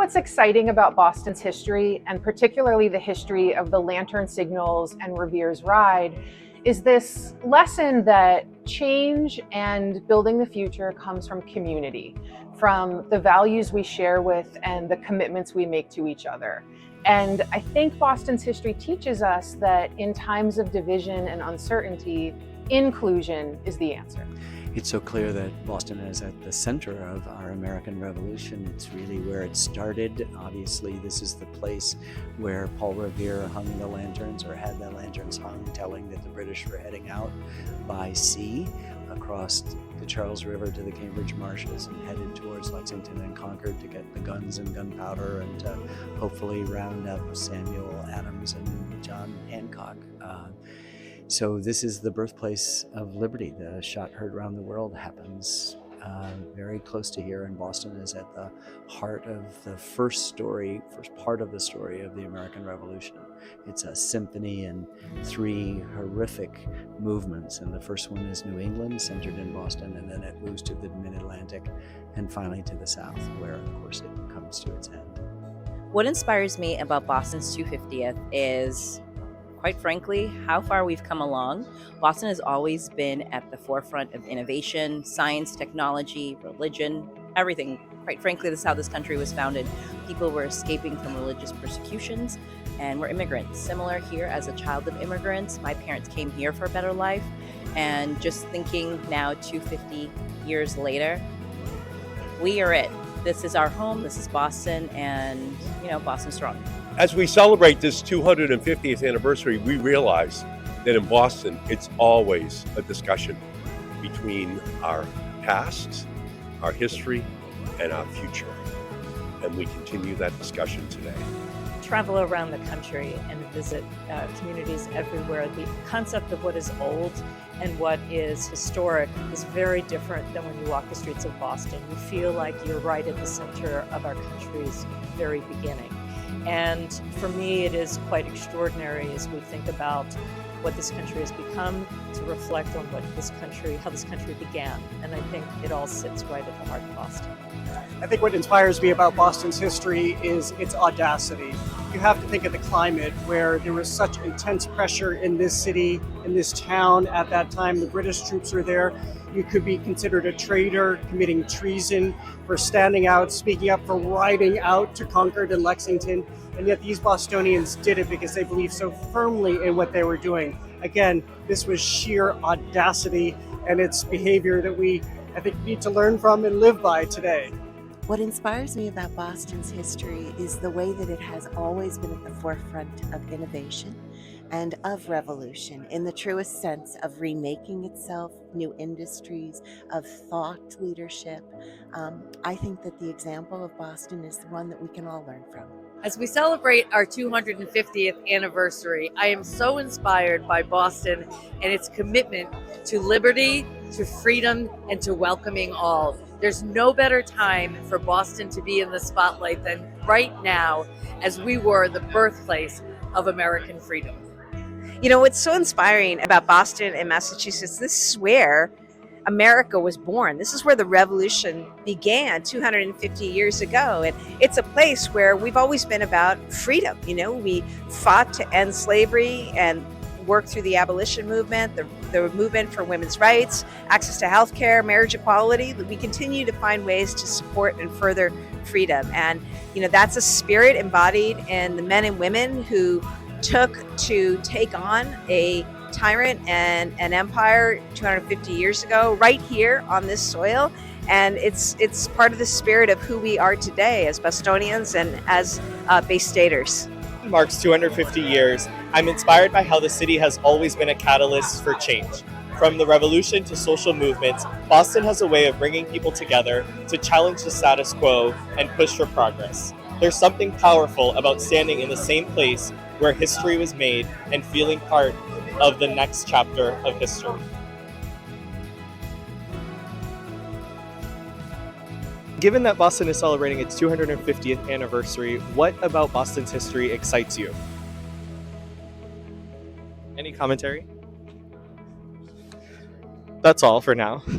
what's exciting about Boston's history, and particularly the history of the Lantern Signals and Revere's Ride, is this lesson that change and building the future comes from community, from the values we share with and the commitments we make to each other. And I think Boston's history teaches us that in times of division and uncertainty, inclusion is the answer. It's so clear that Boston is at the center of our American Revolution. It's really where it started. Obviously, this is the place where Paul Revere hung the lanterns, or had the lanterns hung, telling that the British were heading out by sea across the Charles River to the Cambridge Marshes and headed towards Lexington and Concord to get the guns and gunpowder and to hopefully round up Samuel Adams and John Hancock. So this is the birthplace of liberty. The shot heard around the world happens very close to here, and Boston is at the heart of the first part of the story of the American Revolution. It's a symphony and three horrific movements, and the first one is New England, centered in Boston, and then it moves to the mid-Atlantic and finally to the South, where of course it comes to its end. What inspires me about Boston's 250th is, quite frankly, how far we've come along. Boston has always been at the forefront of innovation, science, technology, religion, everything. Quite frankly, this is how this country was founded. People were escaping from religious persecutions and were immigrants. Similar here, as a child of immigrants, my parents came here for a better life. And just thinking now, 250 years later, we are it. This is our home, this is Boston, and Boston's strong. As we celebrate this 250th anniversary, we realize that in Boston, it's always a discussion between our past, our history, and our future. And we continue that discussion today. Travel around the country and visit communities everywhere. The concept of what is old and what is historic is very different than when you walk the streets of Boston. You feel like you're right at the center of our country's very beginning. And for me, it is quite extraordinary as we think about what this country has become, to reflect on how this country began. And I think it all sits right at the heart of Boston. I think what inspires me about Boston's history is its audacity. You have to think of the climate where there was such intense pressure in this city, in this town at that time. The British troops were there. You could be considered a traitor, committing treason, for standing out, speaking up, for riding out to Concord and Lexington. And yet these Bostonians did it because they believed so firmly in what they were doing. Again, this was sheer audacity, and it's behavior that we, I think, need to learn from and live by today. What inspires me about Boston's history is the way that it has always been at the forefront of innovation and of revolution, in the truest sense of remaking itself, new industries, of thought leadership. I think that the example of Boston is the one that we can all learn from. As we celebrate our 250th anniversary, I am so inspired by Boston and its commitment to liberty, to freedom, and to welcoming all. There's no better time for Boston to be in the spotlight than right now, as we were the birthplace of American freedom. What's so inspiring about Boston and Massachusetts, this is where America was born. This is where the revolution began 250 years ago. And it's a place where we've always been about freedom. We fought to end slavery and worked through the abolition movement, the movement for women's rights, access to health care, marriage equality. We continue to find ways to support and further freedom. And, that's a spirit embodied in the men and women who took to take on a tyrant and an empire 250 years ago, right here on this soil. And it's part of the spirit of who we are today as Bostonians and as Bay Staters. Marks 250 years, I'm inspired by how the city has always been a catalyst for change. From the revolution to social movements, Boston has a way of bringing people together to challenge the status quo and push for progress. There's something powerful about standing in the same place where history was made and feeling part of the next chapter of history. Given that Boston is celebrating its 250th anniversary, what about Boston's history excites you? Any commentary? That's all for now.